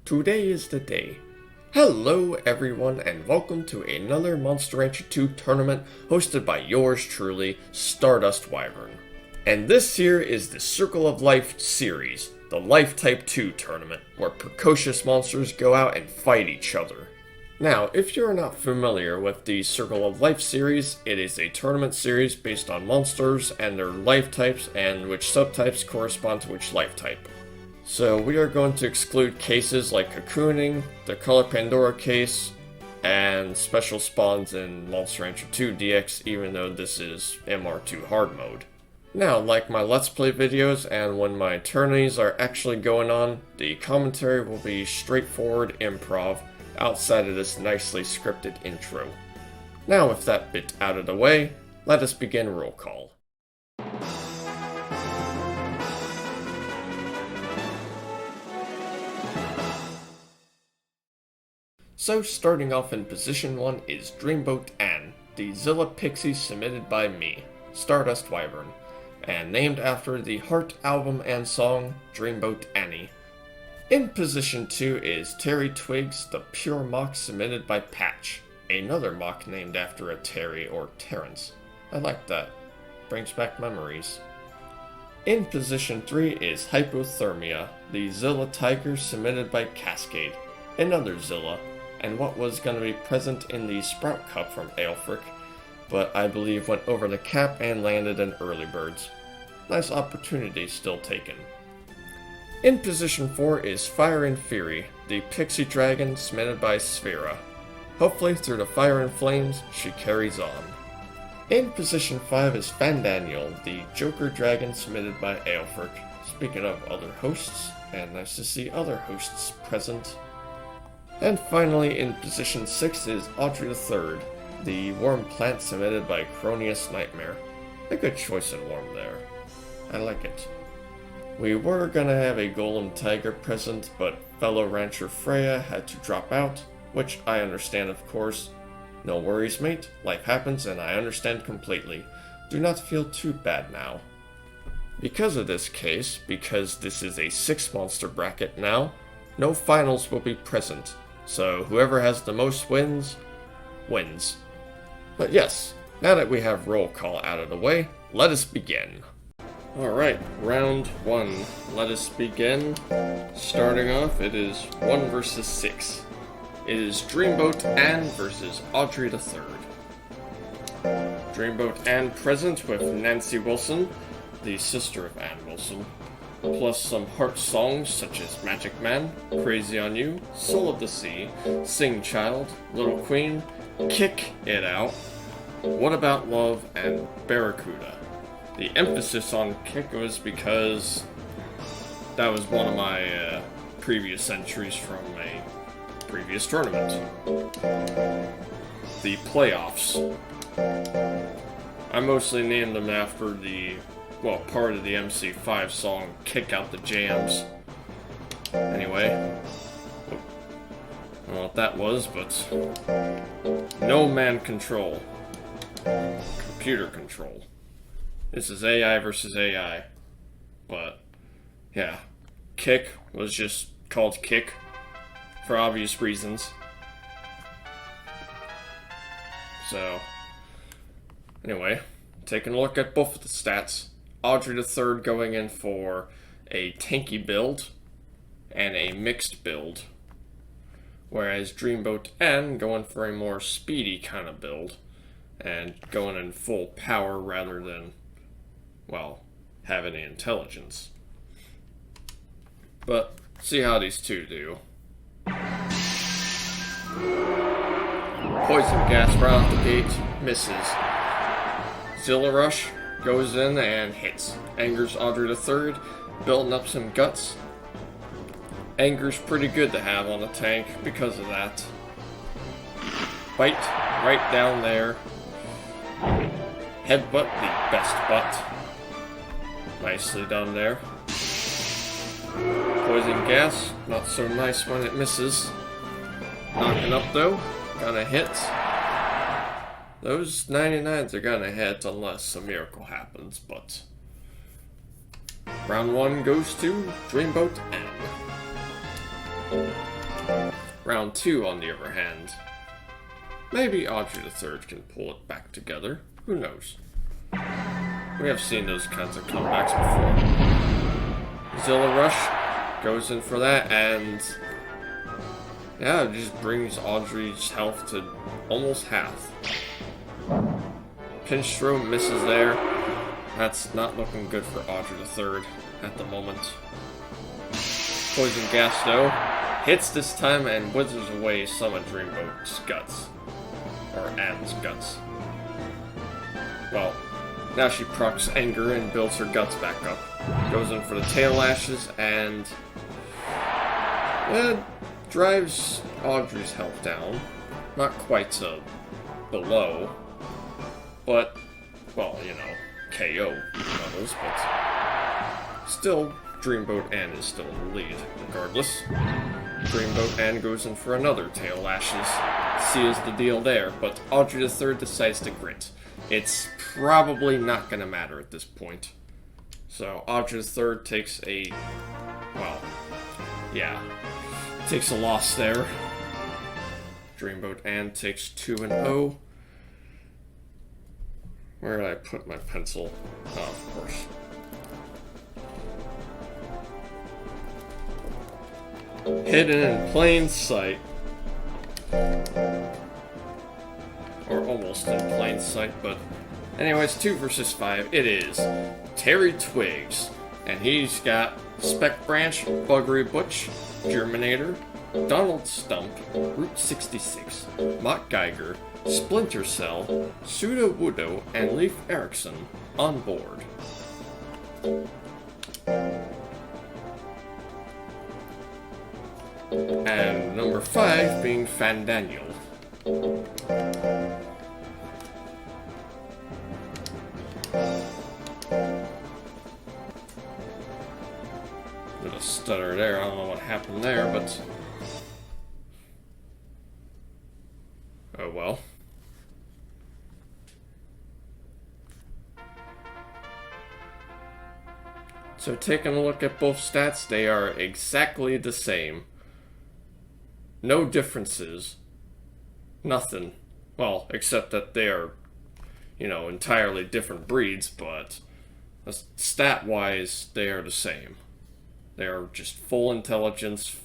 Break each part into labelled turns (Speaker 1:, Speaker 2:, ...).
Speaker 1: Today is the day. Hello everyone and welcome to another Monster Rancher 2 tournament hosted by yours truly, Stardust Wyvern. And this here is the Circle of Life series, the Life Type 2 tournament, where precocious monsters go out and fight each other. Now, if you're not familiar with the Circle of Life series, it is a tournament series based on monsters and their life types and which subtypes correspond to which life type. So we are going to exclude cases like cocooning, the Color Pandora case, and special spawns in Monster Rancher 2 DX, even though this is MR2 hard mode. Now, like my Let's Play videos and when my tourneys are actually going on, the commentary will be straightforward improv outside of this nicely scripted intro. Now with that bit out of the way, let us begin roll call. So starting off in position 1 is Dreamboat Ann, the Zilla Pixie submitted by me, Stardust Wyvern, and named after the Heart album and song Dreamboat Annie. In position 2 is Terry Twigs, the Pure Mock submitted by Patch, another mock named after a Terry or Terrence. I like that. Brings back memories. In position 3 is Hypothermia, the Zilla Tiger submitted by Cascade, another Zilla, and what was going to be present in the Sprout Cup from Aelfric, but I believe went over the cap and landed in Early Birds. Nice opportunity still taken. In position 4 is Fire and Fury, the Pixie Dragon submitted by Sphera. Hopefully through the fire and flames, she carries on. In position 5 is Fandaniel, the Joker Dragon submitted by Aelfric. Speaking of other hosts, and nice to see other hosts present. And finally in position 6 is Audrey III, the Worm Plant submitted by Cronius Nightmare. A good choice in Worm there. I like it. We were gonna have a Golem Tiger present, but fellow rancher Freya had to drop out, which I understand of course. No worries mate, life happens and I understand completely. Do not feel too bad now. Because of this case, because this is a 6 monster bracket now, no finals will be present, so whoever has the most wins, wins. But yes, now that we have roll call out of the way, let us begin. Alright, round 1. Let us begin. Starting off, it is 1 versus 6. It is Dreamboat Ann versus Audrey III. Dreamboat Ann present with Nancy Wilson, the sister of Ann Wilson, plus some heart songs such as Magic Man, Crazy on You, Soul of the Sea, Sing Child, Little Queen, Kick It Out, What About Love, and Barracuda. The emphasis on Kick was because that was one of my previous entries from a previous tournament. The playoffs. I mostly named them after the, well, part of the MC5 song, Kick Out the Jams. Anyway, I don't know what that was, but no man control. Computer control. This is AI versus AI, but yeah, Kick was just called Kick for obvious reasons. So, anyway, taking a look at both of the stats, Audrey III going in for a tanky build and a mixed build, whereas Dreamboat Ann going for a more speedy kind of build and going in full power rather than, well, have any intelligence. But see how these two do. Poison gas right off the gate, misses. Zilla Rush goes in and hits. Angers Audrey III, building up some guts. Anger's pretty good to have on a tank because of that. Bite right down there. Headbutt, the best butt. Nicely done there. Poison gas, not so nice when it misses. Knocking up though, gonna hit. Those 99s are gonna hit unless a miracle happens, but Round 1 goes to Dreamboat Ann. Round 2, on the other hand. Maybe Audrey III can pull it back together. Who knows? We have seen those kinds of comebacks before. Zilla Rush goes in for that, and yeah, it just brings Audrey's health to almost half. Pinstro misses there. That's not looking good for Audrey III at the moment. Poison Gas, though, hits this time and withers away some of Dreamboat's guts. Or Anne's guts. Well, now she procs Anger and builds her guts back up. Goes in for the tail lashes and drives Audrey's health down. Not quite so below, but, well, you know, KO levels, but still, Dreamboat Anne is still in the lead, regardless. Dreamboat Anne goes in for another tail lashes, seals the deal there, but Audrey III decides to grit. It's probably not going to matter at this point. So Audrey III takes a, well, yeah, takes a loss there. Dreamboat Anne takes 2-0. Where did I put my pencil? Oh, of course. Hidden in plain sight. Or almost in plain sight, but anyways, 2 versus 5, it is. Terry Twigs, and he's got Spec Branch, Buggery Butch, Germinator, Donald Stump, Route 66, Mott Geiger, Splinter Cell, Pseudo Wudo, and Leif Erikson on board. And number 5 being Fandaniel. Bit of stutter there, I don't know what happened there, but oh well. So taking a look at both stats, they are exactly the same. No differences. Nothing. Well, except that they are, you know, entirely different breeds, but stat-wise, they are the same. They are just full intelligence,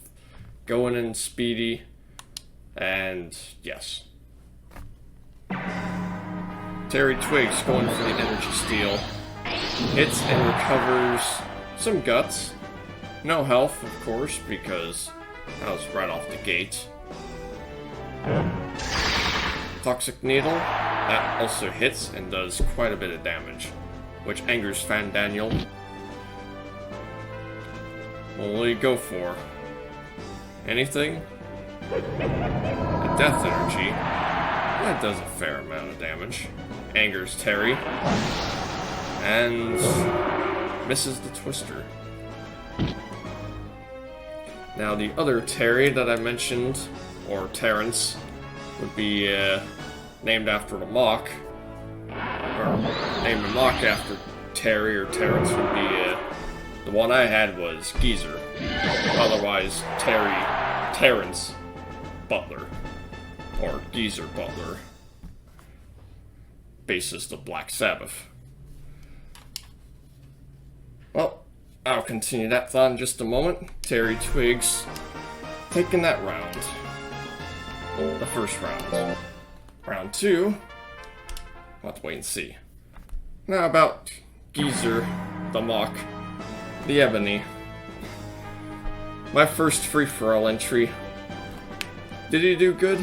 Speaker 1: going in speedy, and yes. Terry Twigs going for the energy steal. Hits and recovers some guts. No health, of course, because that was right off the gate. Toxic Needle, that also hits and does quite a bit of damage, which angers Fandaniel. What will he go for? Anything? A Death Energy. That does a fair amount of damage. Angers Terry. And misses the Twister. Now the other Terry that I mentioned, or Terrence, would be named after the Mock. Or named the Mock after Terry or Terrence would be, the one I had was Geezer. Otherwise, Terrence Butler. Or Geezer Butler. Bassist of Black Sabbath. Well, I'll continue that thought in just a moment. Terry Twigs taking that round. The first round. Round 2. We'll have to wait and see. Now about Geezer, the Mock, the Ebony. My first free-for-all entry. Did he do good?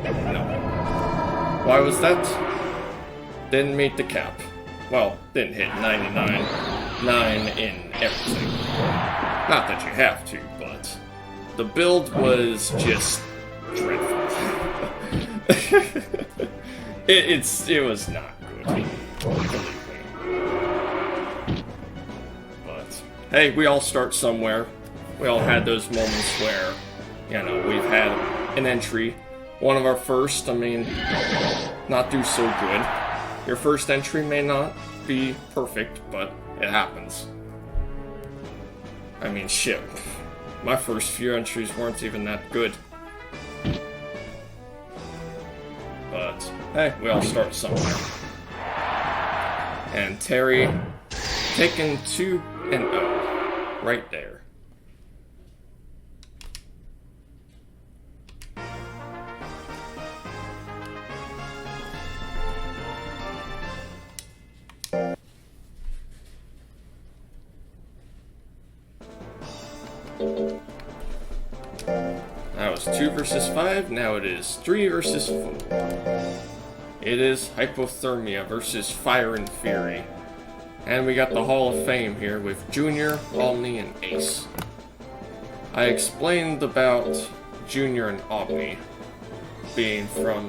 Speaker 1: No. Why was that? Didn't meet the cap. Well, didn't hit 99. 9 in everything. Not that you have to, but the build was just dreadful. it was not good. Believe me. But hey, we all start somewhere. We all had those moments where, you know, we've had an entry. One of our first, I mean, not do so good. Your first entry may not be perfect, but it happens. I mean, shit. My first few entries weren't even that good. But, hey, we all start somewhere. And Terry taking 2-0 right there. That was 2 versus 5, now it is 3 versus 4. It is Hypothermia versus Fire and Fury. And we got the Hall of Fame here with Junior, Omni, and Ace. I explained about Junior and Omni being from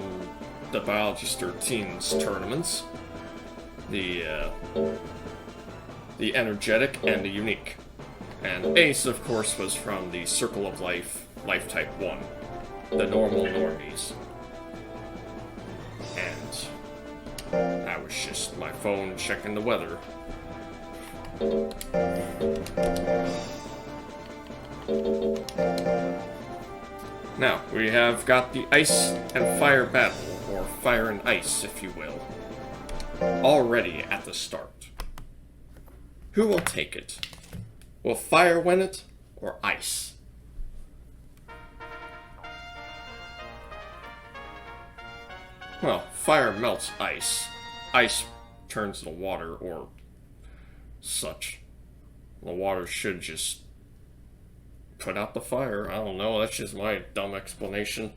Speaker 1: the Biologist 13's tournaments. The Energetic and the Unique. And Ace, of course, was from the Circle of Life, Life Type 1. The normal normies. And that was just my phone checking the weather. Now, we have got the Ice and Fire battle, or Fire and Ice, if you will, already at the start. Who will take it? Will Fire win it, or Ice? Well, Fire melts Ice. Ice turns to water, or such. The water should just put out the fire. I don't know, that's just my dumb explanation.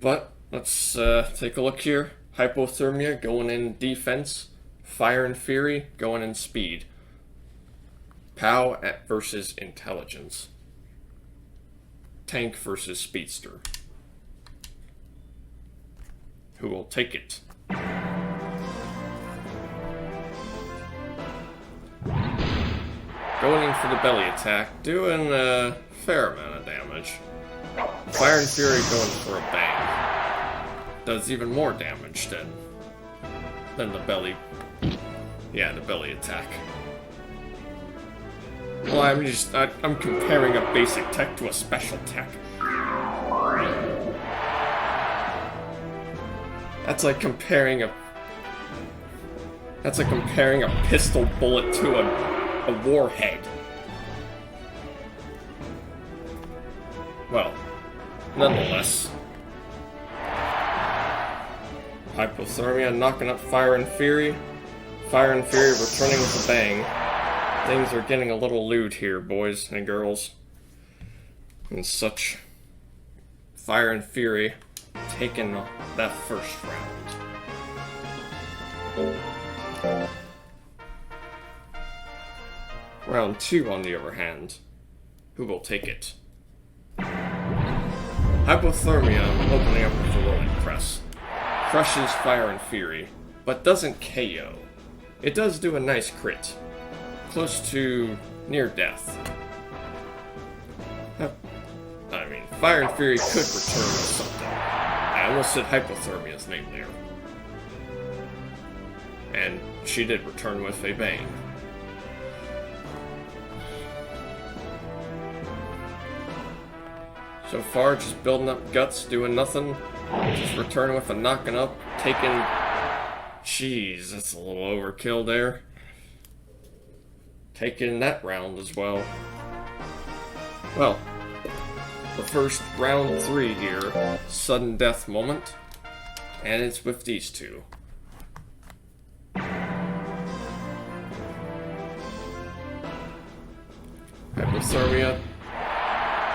Speaker 1: But, let's take a look here. Hypothermia going in defense. Fire and Fury going in speed. POW versus Intelligence. Tank versus Speedster. Who will take it? Going in for the belly attack, doing a fair amount of damage. Fire and Fury going for a bang. Does even more damage than the belly. Yeah, the belly attack. Well, I'm comparing a basic tech to a special tech. That's like comparing a pistol bullet to a warhead. Well, nonetheless. Hypothermia knocking up Fire and Fury. Fire and Fury returning with a bang. Things are getting a little lewd here, boys and girls. And such. Fire and Fury taking that first round. Round 2, on the other hand. Who will take it? Hypothermia opening up with a rolling press. Crushes Fire and Fury, but doesn't KO. It does do a nice crit. Close to near death. I mean, Fire and Fury could return with something. I almost said Hypothermia's name there. And she did return with a bang. So far, just building up guts, doing nothing. Just returning with a knocking up, taking... Jeez, that's a little overkill there. Taking that round as well. Well, the first round 3 here, sudden death moment, and it's with these two. Hypothermia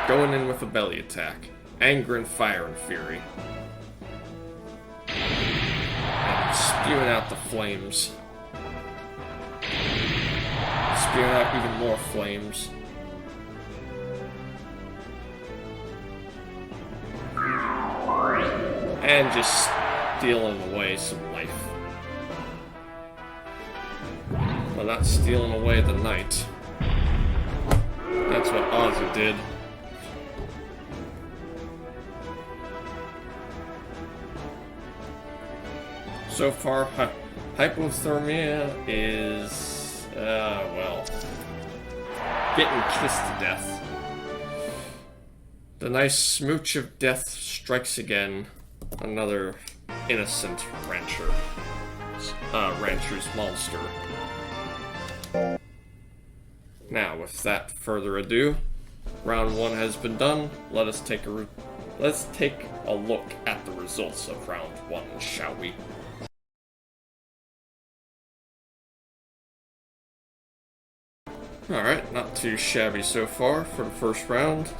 Speaker 1: going in with a belly attack, angering Fire and Fury, and spewing out the flames. Spewing out even more flames. And just stealing away some life. Well, not stealing away the night. That's what Ozzy did. So far, Hypothermia is, well, getting kissed to death. The nice smooch of death strikes again. Another innocent rancher's monster. Now, without further ado, round 1 has been done. Let's take a look at the results of round 1, shall we? Alright, not too shabby so far for the first round.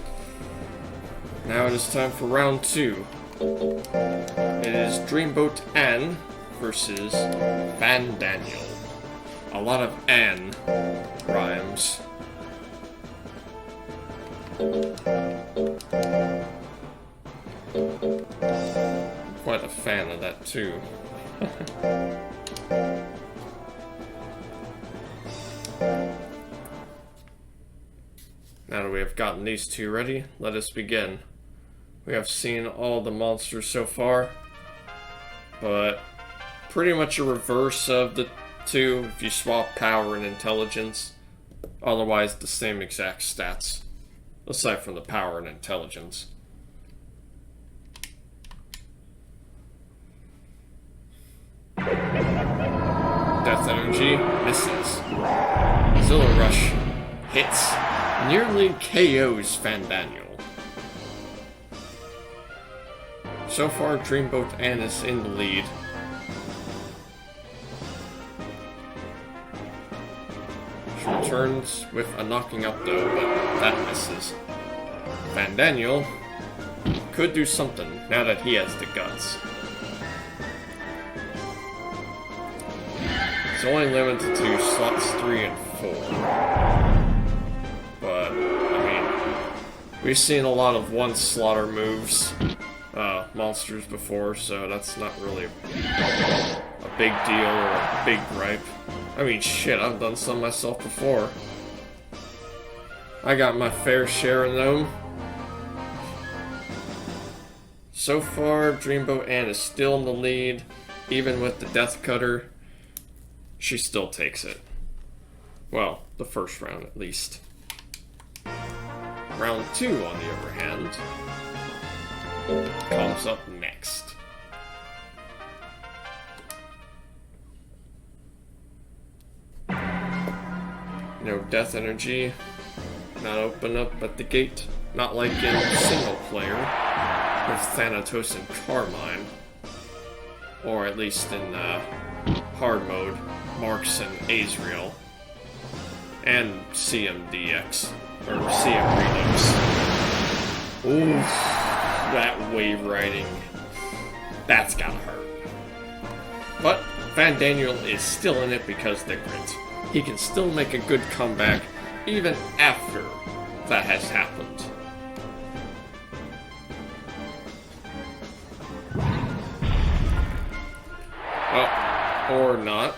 Speaker 1: Now it is time for round 2. It is Dreamboat Anne versus Van Daniel. A lot of Anne rhymes. Quite a fan of that too. Now that we have gotten these two ready, let us begin. We have seen all the monsters so far, but pretty much a reverse of the two if you swap power and intelligence. Otherwise, the same exact stats, aside from the power and intelligence. Death Energy misses. Zilla Rush hits, nearly KOs Van Daniel. So far, Dreamboat Anne is in the lead. She returns with a knocking up though, but that misses. Van Daniel could do something now that he has the guts. It's only limited to slots 3 and 4. But, I mean, we've seen a lot of one slaughter moves, monsters before, so that's not really a big deal or a big gripe. I mean, shit, I've done some myself before. I got my fair share of them. So far, Dreamboat Anne is still in the lead, even with the Death Cutter. She still takes it. Well, the first round at least. Round 2, on the other hand, comes up next. No Death Energy, not open up at the gate, not like in single player with Thanatos and Carmine, or at least in hard mode, Marks and Azrael, and CMDX, or CM Redux. Ooh, that wave riding, that's gotta hurt. But Van Daniel is still in it because of the grit. He can still make a good comeback even after that has happened. Well, or not,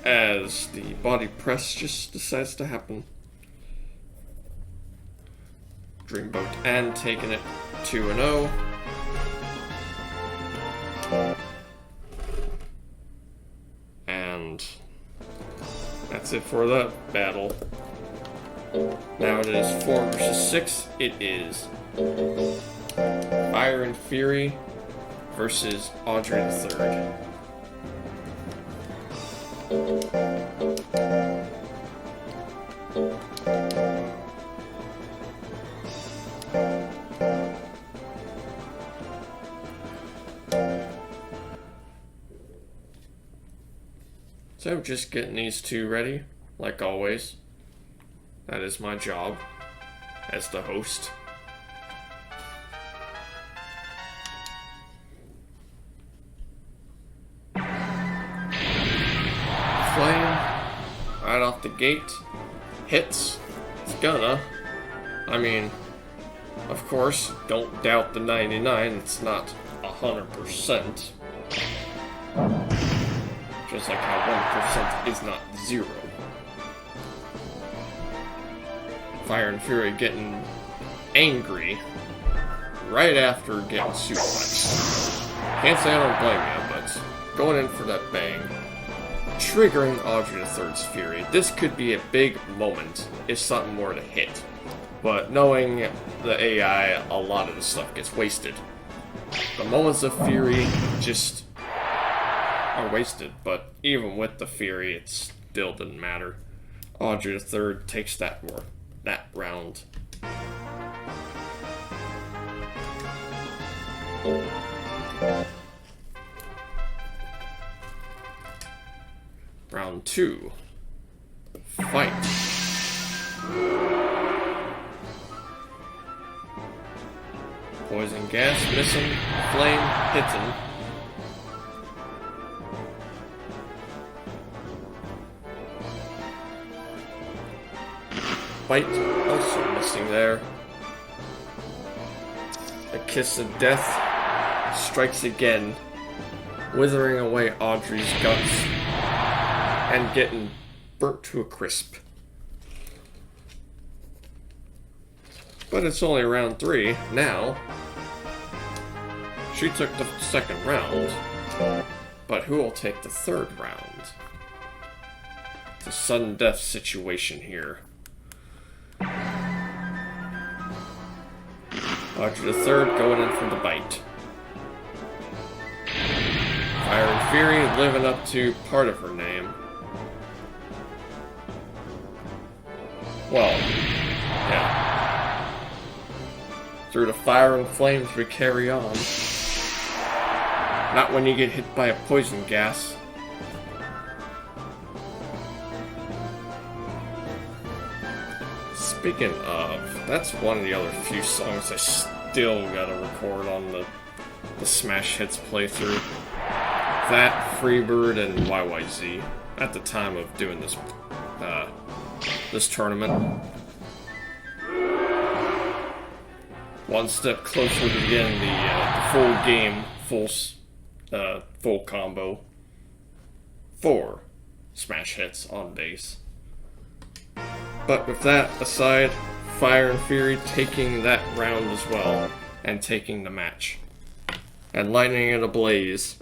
Speaker 1: as the body press just decides to happen. Dreamboat Anne taking it 2-0. And that's it for that battle. Now it is 4 versus 6. It is Fire and Fury versus Audrey III. So just getting these two ready, like always. That is my job as the host. Flame, right off the gate, hits. It's gonna. I mean, of course, don't doubt the 99, it's not 100%. Just like how 1% is not 0. Fire and Fury getting angry right after getting suplexed. Can't say I don't blame you, but going in for that bang. Triggering Audrey III's Fury. This could be a big moment if something were to hit. But knowing the AI, a lot of the stuff gets wasted. The moments of fury just are wasted, but even with the fury, it still didn't matter. Audrey III takes that round. Round 2. Fight. Poison gas missing, flame hitting. Bite also missing there. A kiss of death strikes again, withering away Audrey's guts and getting burnt to a crisp. But it's only round 3 now. She took the second round, but who will take the third round? It's a sudden death situation here. Audrey III going in for the bite. Fire and Fury living up to part of her name. Well, yeah. Through the fire and flames we carry on. Not when you get hit by a poison gas. Speaking of, that's one of the other few songs I still gotta record on the Smash Hits playthrough. That, Freebird, and YYZ at the time of doing this this tournament. One step closer to getting the full game, full combo for Smash Hits on base. But with that aside, Fire and Fury taking that round as well, and taking the match. And lighting it ablaze.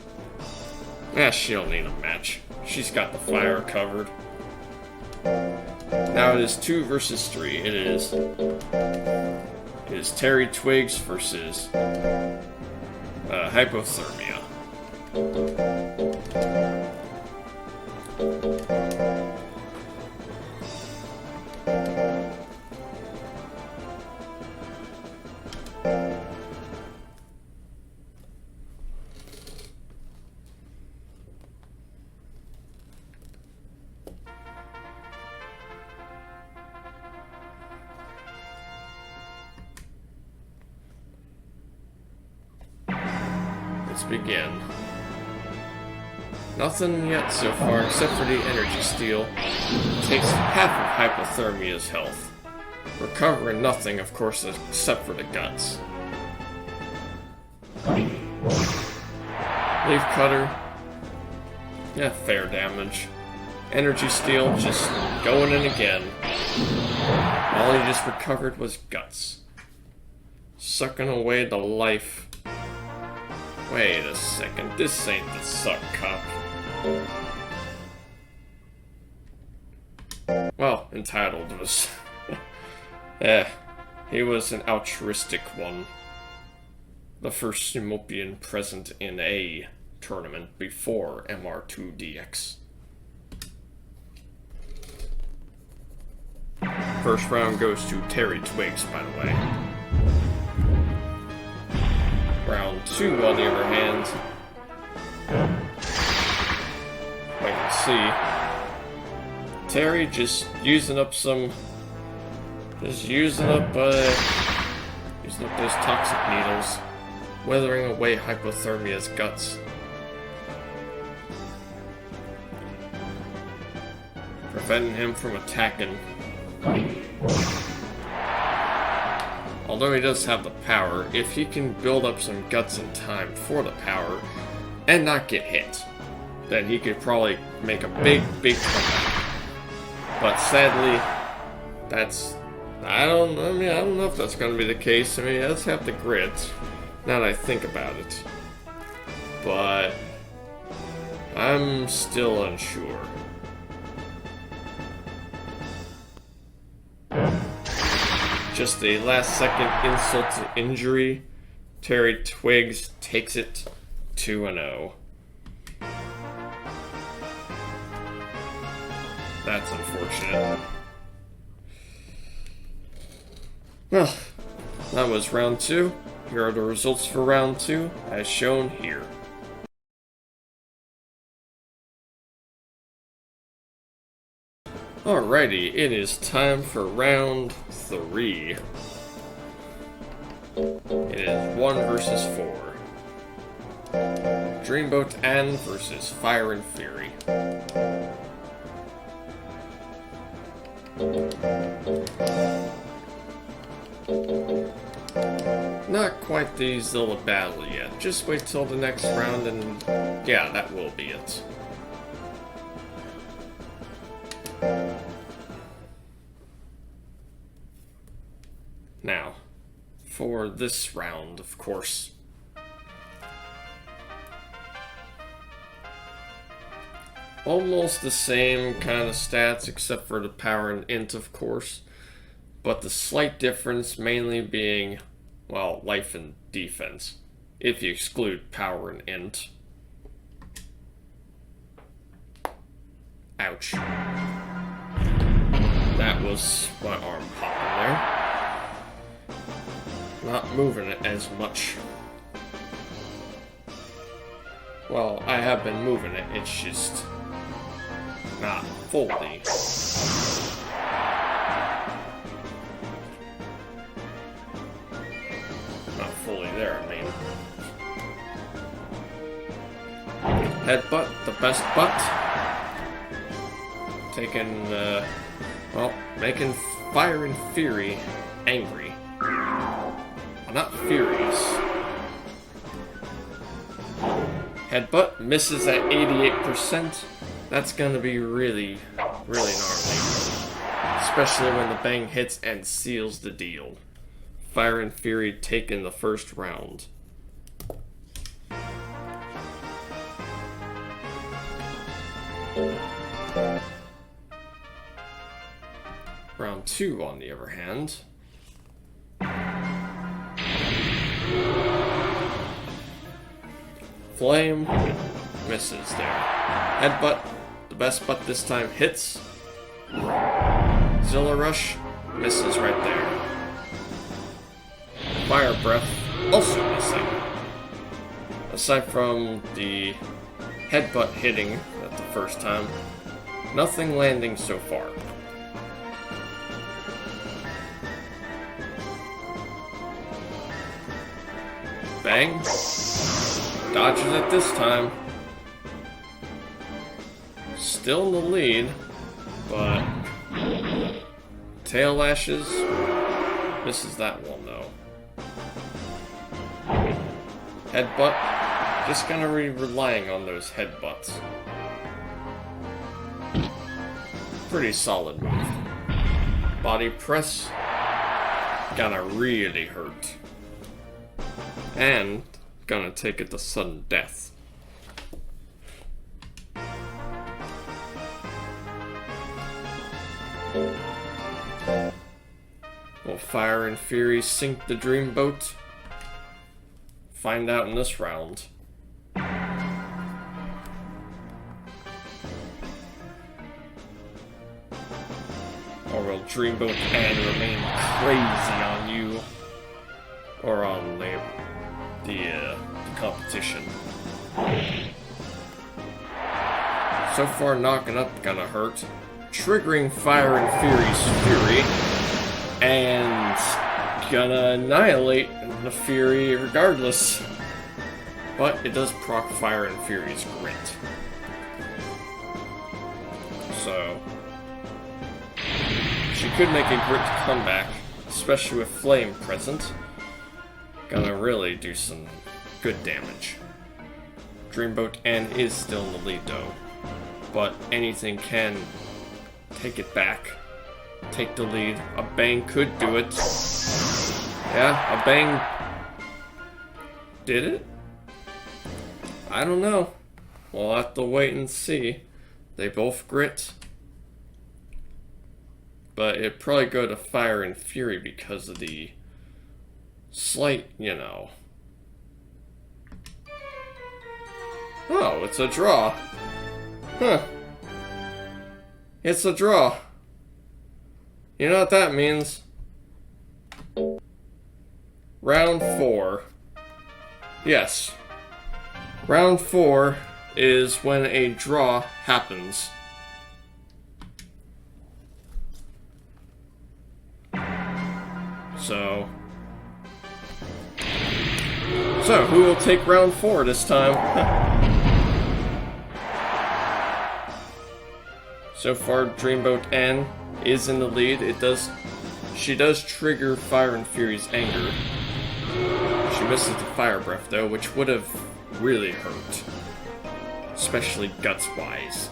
Speaker 1: She don't need a match. She's got the fire covered. Now it is 2 versus 3. It is Terry Twigs versus Hypothermia. Let's begin. Nothing yet so far except for the energy steal. Takes half of Hypothermia's health. Recovering nothing, of course, except for the guts. Leaf Cutter. Yeah, fair damage. Energy steal just going in again. All he just recovered was guts. Sucking away the life. Wait a second, this ain't the suck cup. Well, entitled was... he was an altruistic one. The first Sumopian present in a tournament before MR2DX. First round goes to Terry Twigs, by the way. Round 2, on the other hand, I can see Terry just using up those toxic needles, weathering away Hypothermia's guts. Preventing him from attacking. Although he does have the power, if he can build up some guts in time for the power and not get hit, then he could probably make a big comeback. But sadly, I don't know if that's going to be the case. I mean, he does have the grit, now that I think about it. But I'm still unsure. Just a last second insult to injury. Terry Twiggs takes it 2-0. That's unfortunate. Well, that was round 2. Here are the results for round 2, as shown here. Alrighty, it is time for round 3. It is 1 versus 4. Dreamboat Ann versus Fire and Fury. Not quite the Zilla battle yet. Just wait till the next round and yeah, that will be it. Now, for this round, of course. Almost the same kind of stats except for the power and int, of course. But the slight difference mainly being, well, life and defense. If you exclude power and int. Ouch. That was my arm popping there. Not moving it as much. Well, I have been moving it, it's just not fully. Not fully there, I mean. Headbutt, the best butt. Taking, well, making Fire and Fury angry. Not furious. Headbutt misses at 88%. That's gonna be really, really gnarly. Especially when the bang hits and seals the deal. Fire and Fury taking the first round. Round 2, on the other hand. Flame misses there. Headbutt, the best butt this time, hits. Zilla Rush misses right there. Fire Breath also missing. Aside from the headbutt hitting at the first time, nothing landing so far. Bang. Dodges it this time. Still in the lead, but tail lashes misses that one though. Headbutt, just gonna be relying on those headbutts. Pretty solid move. Body press, gonna really hurt. And gonna take it to sudden death. Will Fire and Fury sink the Dreamboat? Find out in this round. Or will Dreamboat Ann remain crazy on you? Or on the competition. So far, knocking up gonna hurt. Triggering Fire and Fury's Fury. And gonna annihilate the Fury regardless. But it does proc Fire and Fury's Grit. So she could make a Grit comeback, especially with Flame present. Gonna really do some good damage. Dreamboat Ann is still in the lead though, but anything can take it back, take the lead. A bang could do it. Yeah, a bang did it? I don't know. We'll have to wait and see. They both grit. but it'd probably go to Fire and Fury because of the slight, you know. Oh, it's a draw. Huh. It's a draw. You know what that means? Round 4. Yes. Round 4 is when a draw happens. So who will take round 4 this time? So far, Dreamboat N is in the lead. She does trigger Fire and Fury's anger. She misses the Fire Breath though, which would have really hurt. Especially guts-wise.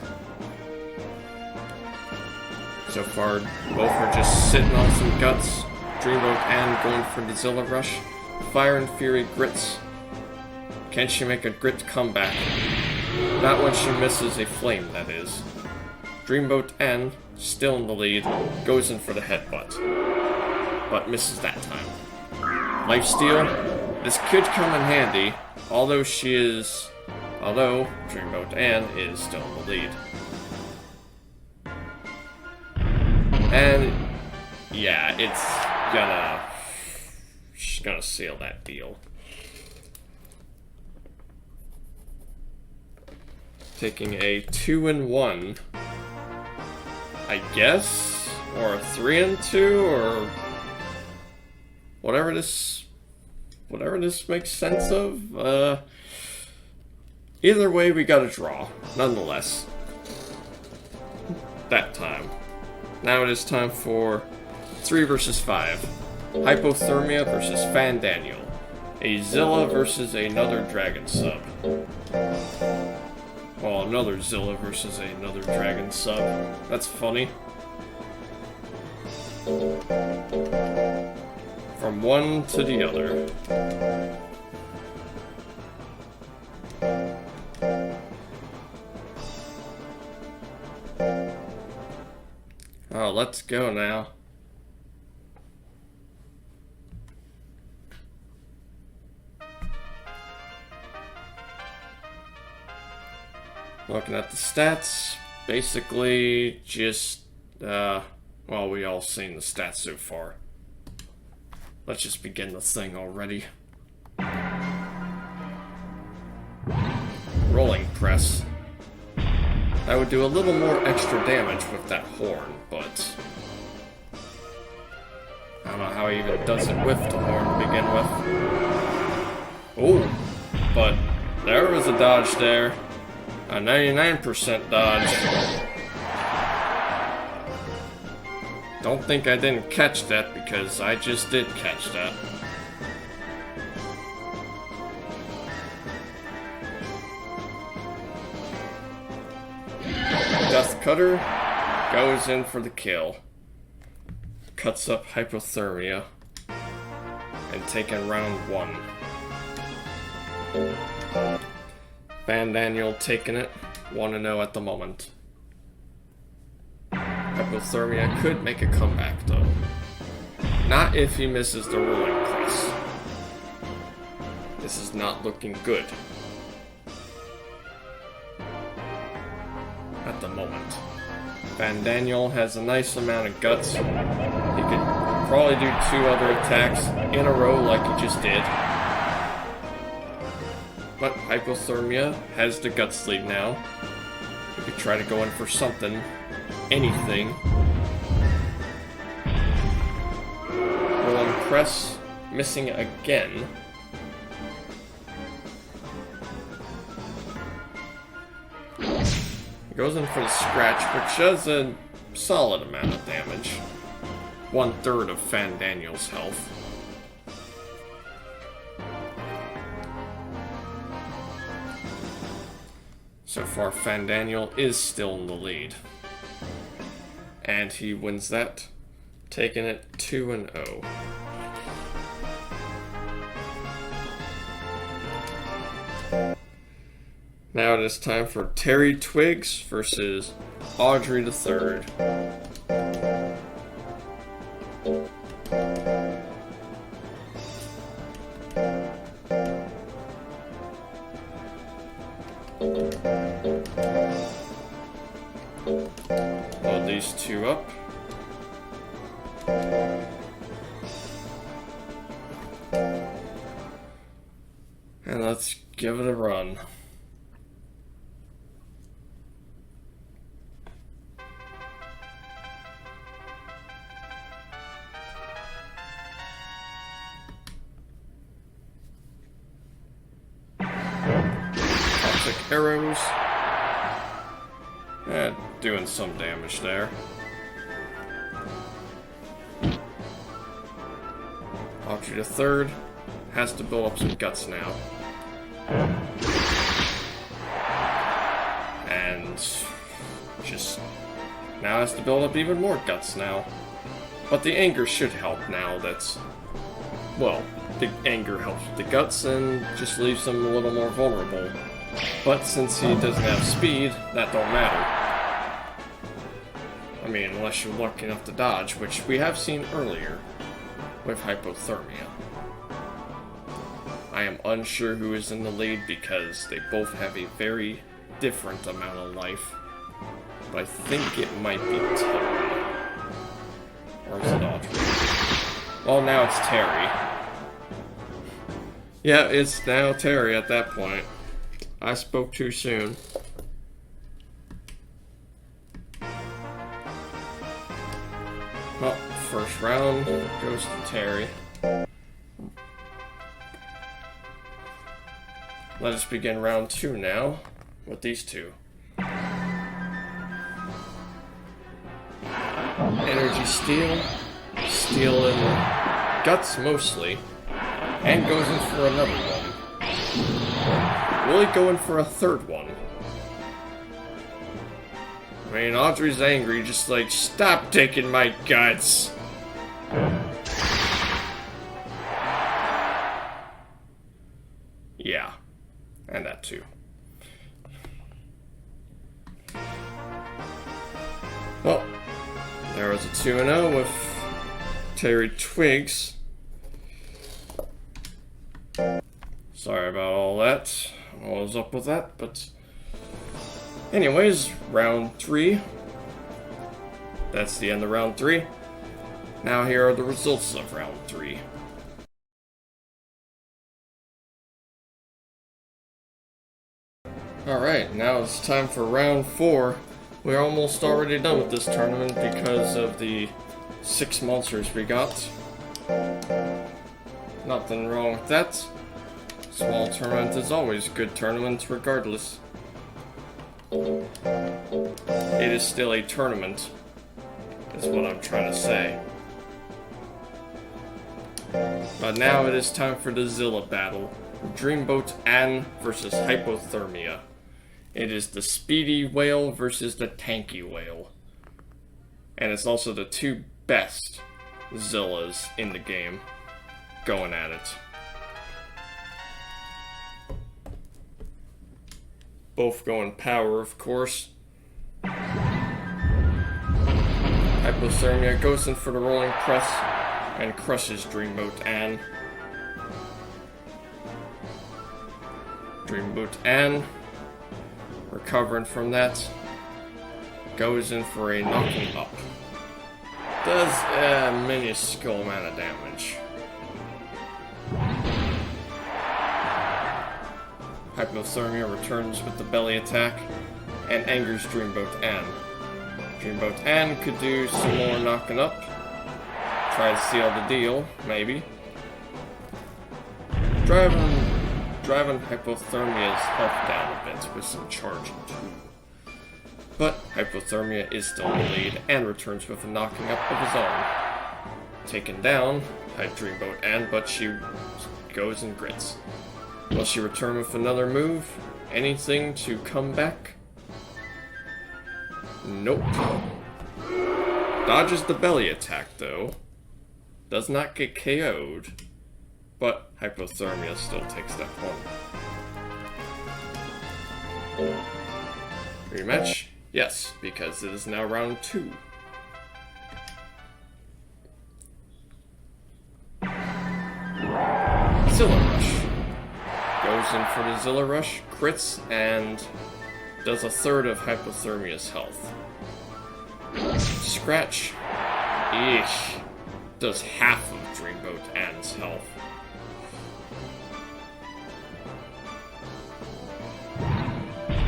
Speaker 1: So far, both are just sitting on some guts. Dreamboat N going for the Zilla Rush. Fire and Fury grits. Can she make a grit comeback? Not when she misses a flame, that is. Dreamboat N, still in the lead, goes in for the headbutt. But misses that time. Lifesteal. This could come in handy, although Dreamboat N is still in the lead. And yeah, she's gonna seal that deal. Taking a 2-1, I guess, or a 3-2, or whatever this makes sense of. Either way, we got a draw, nonetheless. That time. Now it is time for 3 versus 5. Hypothermia versus Fandaniel. A Zilla versus another Dragon sub. Well, another Zilla versus another Dragon sub. That's funny. From one to the other. Oh, let's go now. Looking at the stats, basically just, well, we all seen the stats so far. Let's just begin the thing already. Rolling press. I would do a little more extra damage with that horn, but I don't know how he even does it with the horn to begin with. Oh, but there was a dodge there. A 99% dodge. Don't think I didn't catch that, because I just did catch that. Death Cutter goes in for the kill. Cuts up Hypothermia. And taking round 1. Fandaniel taking it, 1-0 at the moment. Hypothermia could make a comeback though. Not if he misses the rolling press. This is not looking good. At the moment. Fandaniel has a nice amount of guts. He could probably do 2 other attacks in a row like he just did. But Hypothermia has the guts lead now. We could try to go in for something. Anything. Rolling press. Missing again. Goes in for the scratch, which does a solid amount of damage. 1/3 of Fandaniel's health. So far, Fandaniel is still in the lead. And he wins that, taking it 2-0. Now it is time for Terry Twiggs versus Audrey III. Load these two up. And let's give it a run. Toxic arrows. Doing some damage there. Audrey the Third has to build up some guts now. And just now has to build up even more guts now. But the anger should help now that's, well, the anger helps with the guts and just leaves him a little more vulnerable. But since he doesn't have speed, that don't matter. I mean, unless you're lucky enough to dodge, which we have seen earlier with hypothermia. I am unsure who is in the lead because they both have a very different amount of life. But I think it might be Terry. Or is it Audrey? Well, now it's Terry. Yeah, it's now Terry at that point. I spoke too soon. Well, first round goes to Terry. Let us begin round 2 now with these two. Energy Steel, Steel and Guts mostly, and goes in for another one. Will he go in for a third one? I mean, Audrey's angry, just like, stop taking my guts! Yeah, and that too. Well, there was a 2-0 with Terry Twigs. Sorry about all that. What was up with that, but... Anyways, round 3. That's the end of round 3. Now here are the results of round 3. Alright, now it's time for round 4. We're almost already done with this tournament because of the 6 monsters we got. Nothing wrong with that. Small tournament is always good tournament regardless. It is still a tournament, is what I'm trying to say. But now it is time for the Zilla battle. Dreamboat Ann versus Hypothermia. It is the speedy whale versus the tanky whale. And it's also the 2 best Zillas in the game going at it. Both going power, of course. Hypothermia goes in for the rolling press and crushes Dreamboat Ann. Dreamboat Ann, recovering from that, goes in for a knocking up. Does a minuscule amount of damage. Hypothermia returns with the belly attack and angers Dreamboat Ann. Dreamboat Ann could do some more knocking up. Try to seal the deal, maybe. Driving Hypothermia's health down a bit with some charging too. But Hypothermia is still in the lead and returns with a knocking up of his own. Taken down by Dreamboat Ann, but she goes and grits. Will she return with another move? Anything to come back? Nope. Dodges the belly attack, though. Does not get KO'd. But Hypothermia still takes that one. Rematch? Yes, because it is now round 2. Zilla Rush. Goes Goes in for the Zilla Rush, crits, and does a third of Hypothermia's health. Scratch. Eesh. Does half of Dreamboat Ann's health.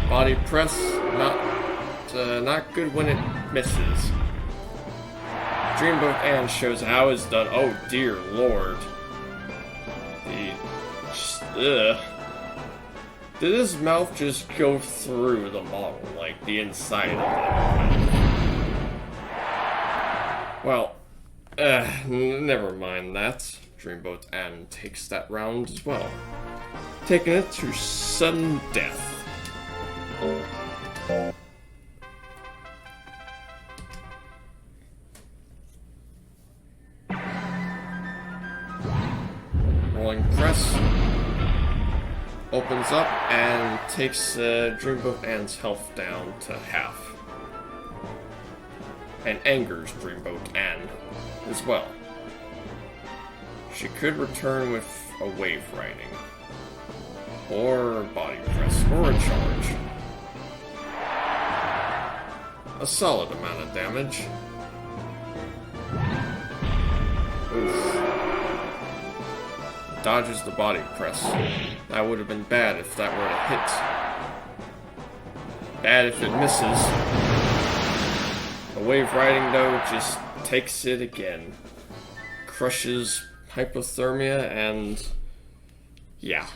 Speaker 1: Body press, not good when it misses. Dreamboat Ann shows how it's done. Oh dear lord. Did his mouth just go through the model, like the inside of it? Well, never mind that. Dreamboat Ann takes that round as well, taking it to sudden death. Rolling press. Opens up and takes Dreamboat Ann's health down to half. And angers Dreamboat Ann as well. She could return with a wave riding. Or body press, or a charge. A solid amount of damage. Oof. Dodges the body press. That would have been bad if that were to hit. Bad if it misses. The wave riding, though, just takes it again. Crushes Hypothermia and... yeah.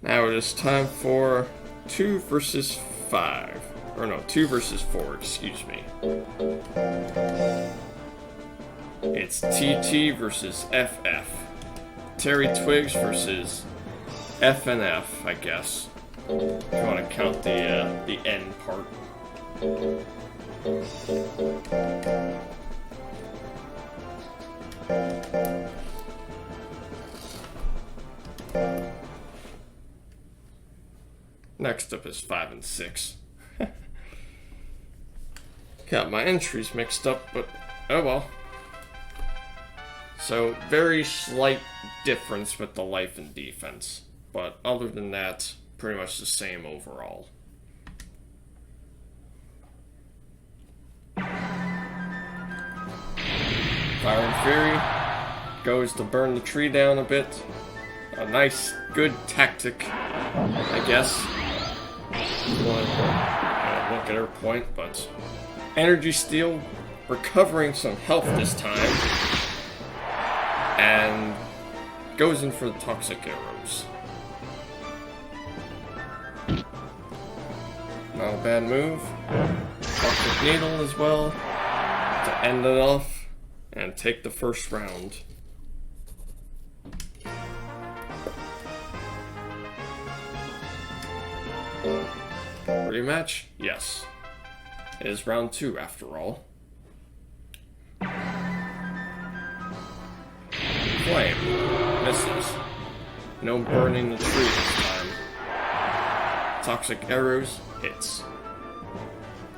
Speaker 1: Now it is time for 2 versus 5. Or no, 2 versus 4, excuse me. It's TT versus FF. Terry Twigs versus FNF, I guess. If you want to count the N part. Next up is 5 and 6. Got my entries mixed up, but oh well. So, very slight difference with the life and defense. But other than that, pretty much the same overall. Fire and Fury goes to burn the tree down a bit. A nice, good tactic, I guess. You want to look at her point, but Energy Steal, recovering some health this time, and goes in for the Toxic Arrows. Not a bad move. Toxic Needle as well, to end it off, and take the first round. Rematch? Yes. It is round 2 after all. Flame. Misses. No burning the tree this time. Toxic Arrows. Hits.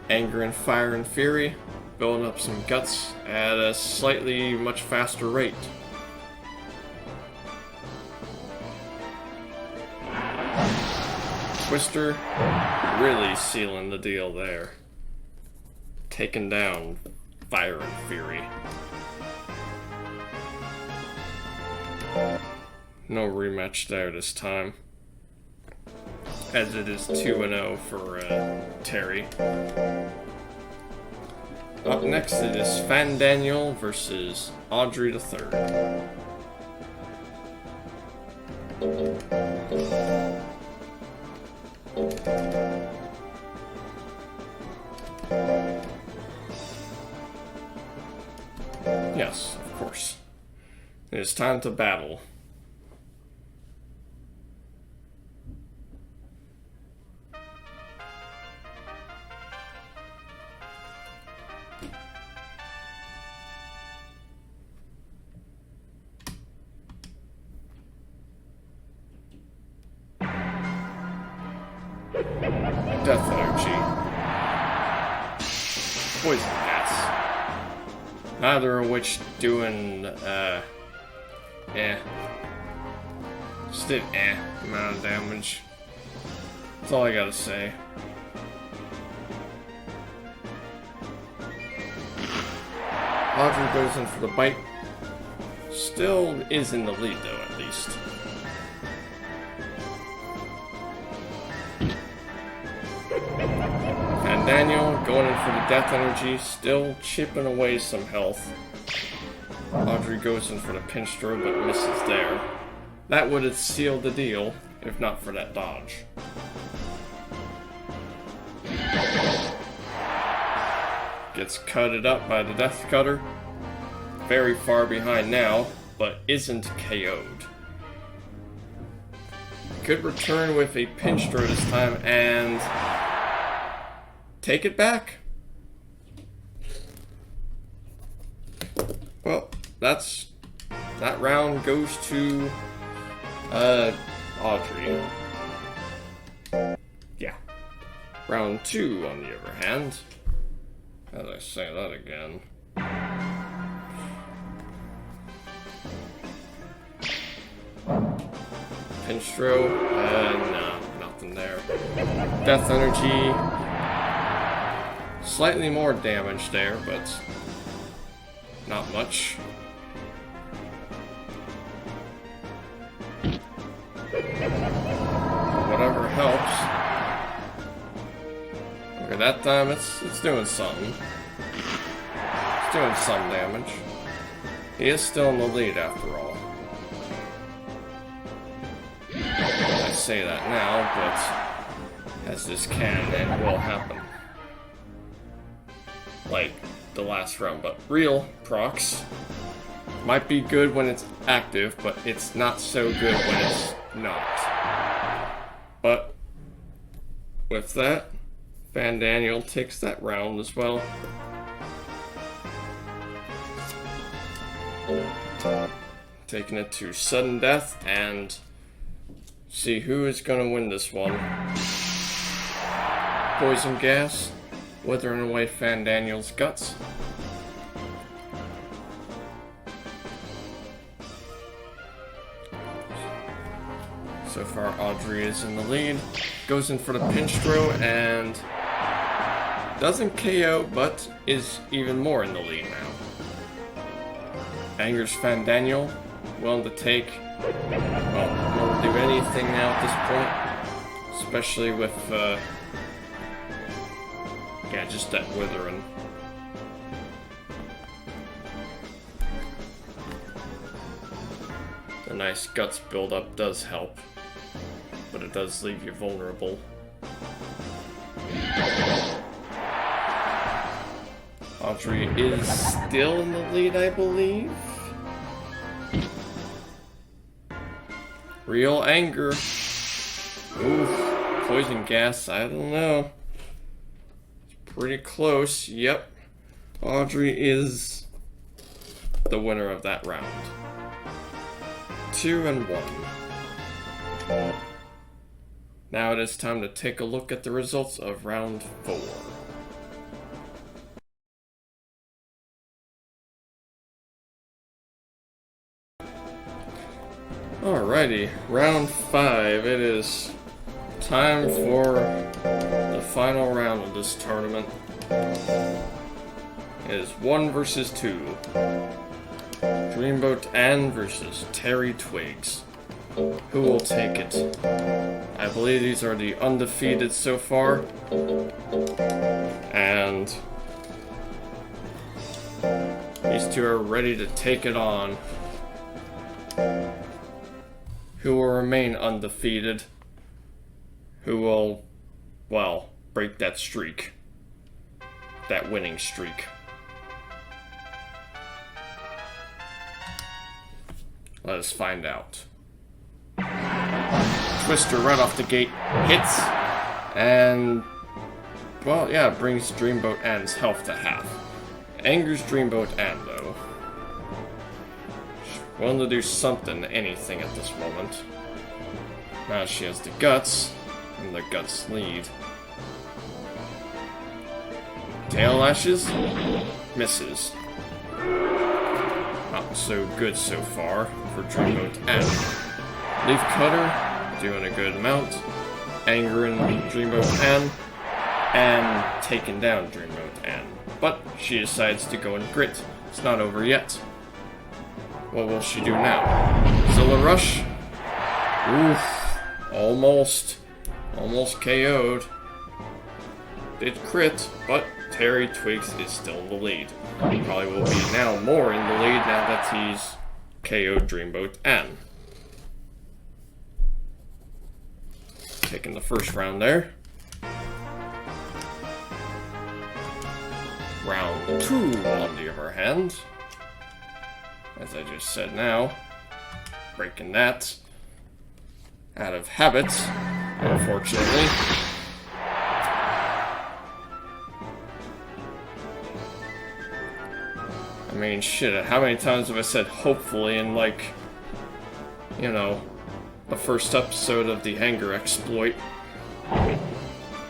Speaker 1: Anger and Fire and Fury. Building up some guts at a slightly much faster rate. Twister, really sealing the deal there. Taking down Fire and Fury. No rematch there this time, as it is 2-0 for Terry. Up next it is Fan Daniel versus Audrey III. Yes, of course. It is time to battle. Death Energy. poison cats. Neither of which doing, just did amount of damage. That's all I gotta say. Audrey goes in for the bite. Still is in the lead though, at least. And Daniel going in for the death energy, still chipping away some health. Audrey goes in for the pinch throw but misses there. That would have sealed the deal, if not for that dodge. Gets cutted up by the death cutter. Very far behind now, but isn't KO'd. Could return with a pinch throw this time and take it back. Well, that round goes to Audrey. Yeah. Round 2, on the other hand. How did I say that again? Pinch throw, no, nothing there. Death energy, slightly more damage there, but not much. Whatever helps. Okay, that time it's doing something. It's doing some damage. He is still in the lead after all. I say that now, but as this can and will happen. Like the last round, but real procs might be good when it's active, but it's not so good when it's not. But with that, Van Daniel takes that round as well. Taking it to sudden death and see who is going to win this one. Poison gas, withering away Van Daniel's guts. So far, Audrey is in the lead. Goes in for the pinch throw and doesn't KO, but is even more in the lead now. Angers Van Daniel, willing to take, well, won't do anything now at this point, especially with, yeah, just that withering. The nice guts buildup does help, but it does leave you vulnerable. Audrey is still in the lead, I believe. Real anger. Oof. Poison gas, I don't know. It's pretty close, yep. Audrey is the winner of that round. 2-1. Now it is time to take a look at the results of round 4. Alrighty, round 5. It is time for the final round of this tournament. It is 1 versus 2. Dreamboat Ann versus Terry Twigs. Who will take it? I believe these are the undefeated so far. And these two are ready to take it on. Who will remain undefeated? Who will, well, break that streak? That winning streak. Let us find out. Twister right off the gate hits, and, well, yeah, brings Dreamboat Ann's health to half. Angers Dreamboat Ann, though. She's willing to do something, anything at this moment. Now she has the guts, and the guts lead. Tail lashes? Misses. Not so good so far for Dreamboat N. Leaf Cutter, doing a good amount. Angering Dreamboat N. And taking down Dreamboat N. But she decides to go and grit. It's not over yet. What will she do now? Zilla Rush? Oof. Almost KO'd. Did crit, but Terry Twigs is still in the lead. He probably will be now more in the lead now that he's KO'd Dreamboat N. Taking the first round there. Round 2 on the other hand. As I just said now. Breaking that. Out of habit, unfortunately. I mean, shit, how many times have I said hopefully in, like, you know, the first episode of the Hanger Exploit?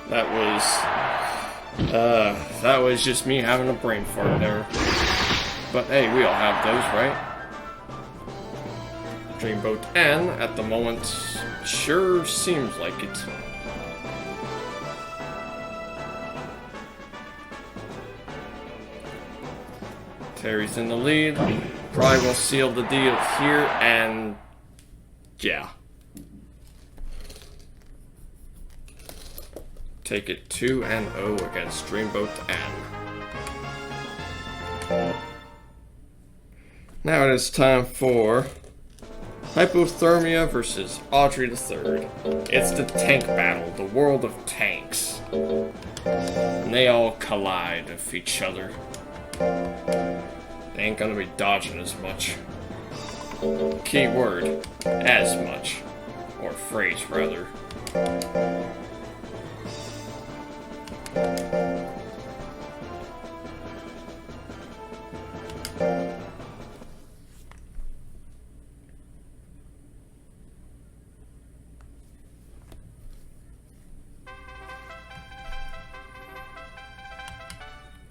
Speaker 1: That was just me having a brain fart there. But hey, we all have those, right? Dreamboat N, at the moment, sure seems like it. Terry's in the lead. Probably will seal the deal here, and yeah. Take it 2-0 against Dreamboat N. Now it is time for Hypothermia versus Audrey III. It's the tank battle, the world of tanks. And they all collide with each other. They ain't gonna be dodging as much. Key word, as much. Or phrase, rather.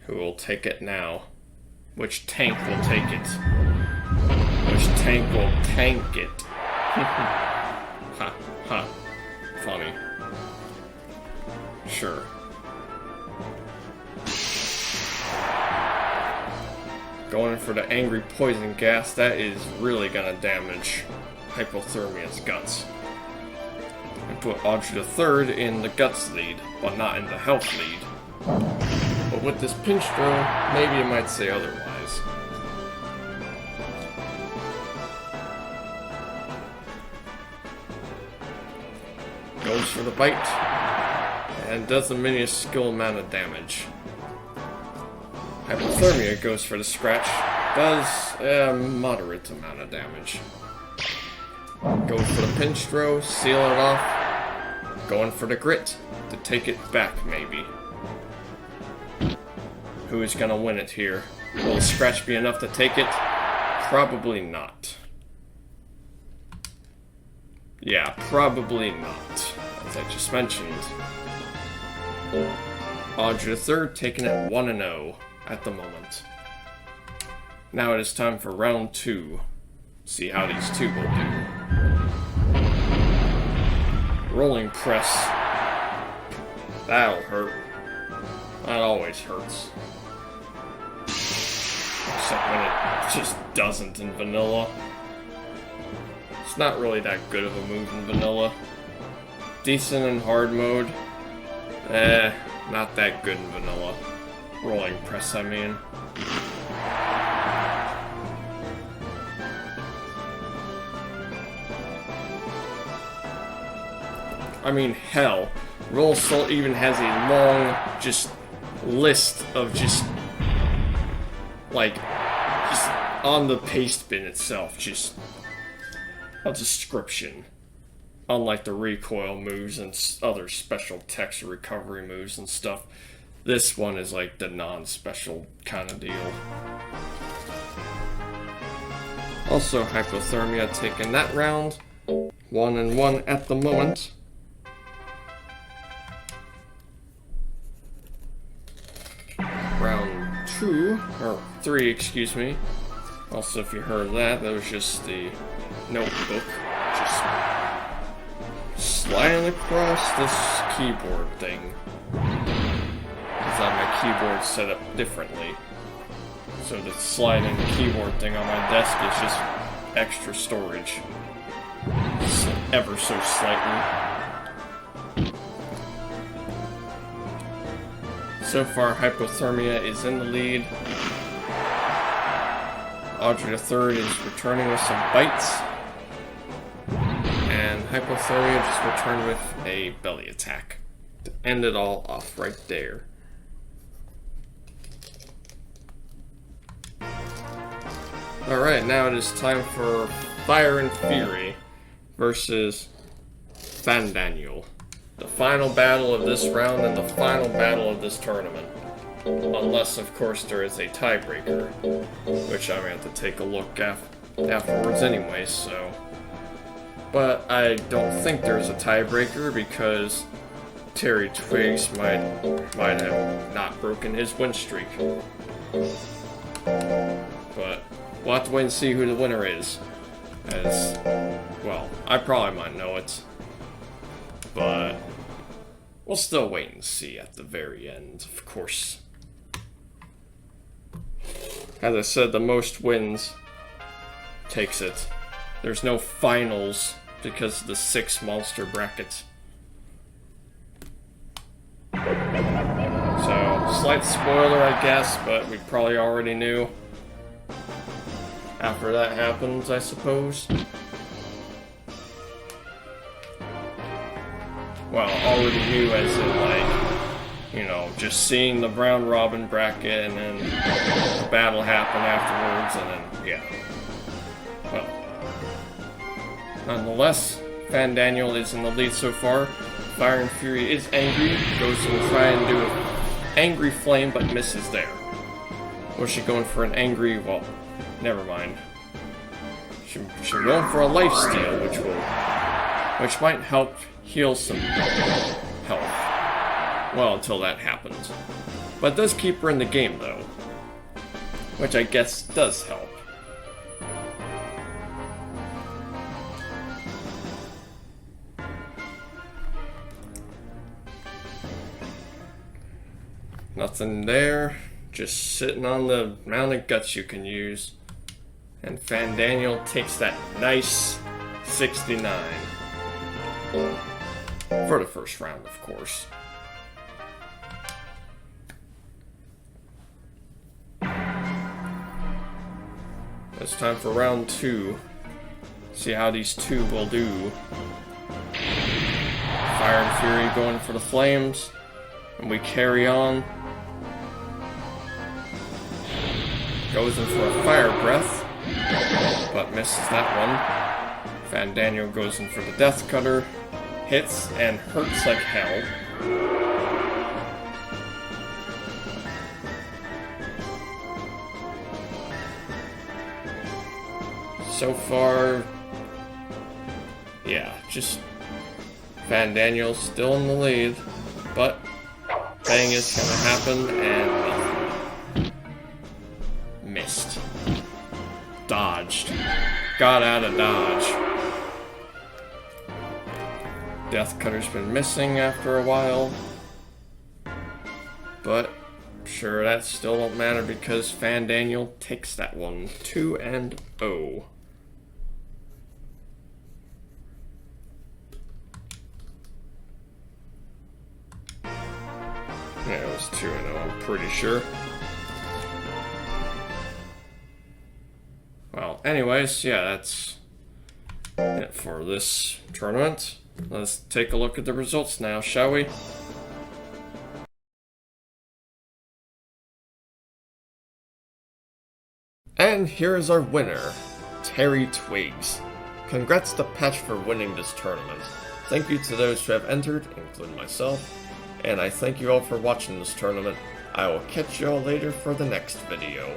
Speaker 1: Who will take it now? Which tank will take it? Which tank will tank it? Ha, ha. Funny. Sure. Going for the angry poison gas, that is really gonna damage Hypothermia's guts. And put Audrey III in the guts lead, but not in the health lead. But with this pinch throw, maybe you might say otherwise. Goes for the bite, and does a minuscule amount of damage. Hypothermia goes for the scratch, does a moderate amount of damage. Go for the pinch throw, seal it off. Going for the grit, to take it back maybe. Who is gonna win it here? Will the scratch be enough to take it? Probably not. Yeah, probably not, as I just mentioned. Audrey III taking it 1-0 at the moment. Now it is time for round 2. See how these two will do. Rolling press. That'll hurt. That always hurts. Except when it just doesn't in vanilla. It's not really that good of a move in vanilla. Decent in hard mode. Not that good in vanilla. Rolling press, I mean. I mean, hell. Roll Assault even has a long, just, list of just, like, just on the paste bin itself, just a description. Unlike the recoil moves and other special text recovery moves and stuff, this one is like the non-special kind of deal. Also, Hypothermia taking that round. 1-1 at the moment. round 2, or 3, excuse me. Also, if you heard that, that was just the notebook, just sliding across this keyboard thing. Because I have my keyboard set up differently. So the sliding keyboard thing on my desk is just extra storage. Ever so slightly. So far, Hypothermia is in the lead. Audrey III is returning with some bites. And Hypothermia just returned with a belly attack. To end it all off right there. Alright, now it is time for Fire and Fury versus Fandaniel. The final battle of this round and the final battle of this tournament. Unless, of course, there is a tiebreaker, which I'm going to have to take a look afterwards anyway, so... But I don't think there's a tiebreaker because Terry Twigs might have not broken his win streak. But we'll have to wait and see who the winner is. As, well, I probably might know it. But we'll still wait and see at the very end, of course. As I said, the most wins takes it. There's no finals because of the 6 monster brackets. So, slight spoiler, I guess, but we probably already knew. After that happens, I suppose. Well, already knew as in, like, you know, just seeing the round robin bracket and then the battle happen afterwards and then, yeah. Well, nonetheless, Fandaniel is in the lead so far. Fire and Fury is angry, goes to try and do an angry flame but misses there. Was she going for an angry, well, never mind. She's going for a lifesteal, which might help heal some health. Well, until that happens. But it does keep her in the game, though. Which I guess does help. Nothing there. Just sitting on the amount of guts you can use. And Fandaniel takes that nice 69. For the first round, of course. It's time for round 2. See how these two will do. Fire and Fury going for the flames. And we carry on. Goes in for a fire breath. But misses that one. Fandaniel goes in for the death cutter. Hits and hurts like hell. So far, yeah, just Fandaniel's still in the lead, but bang is gonna happen and nothing. Missed. Dodged. Got out of dodge. Death Cutter's been missing after a while, but sure, that still don't matter because Fandaniel takes that one 2-0. Yeah, it was 2-0, I'm pretty sure. Well, anyways, yeah, that's it for this tournament. Let's take a look at the results now, shall we? And here is our winner, Terry Twigs. Congrats to Patch for winning this tournament. Thank you to those who have entered, including myself. And I thank you all for watching this tournament. I will catch you all later for the next video.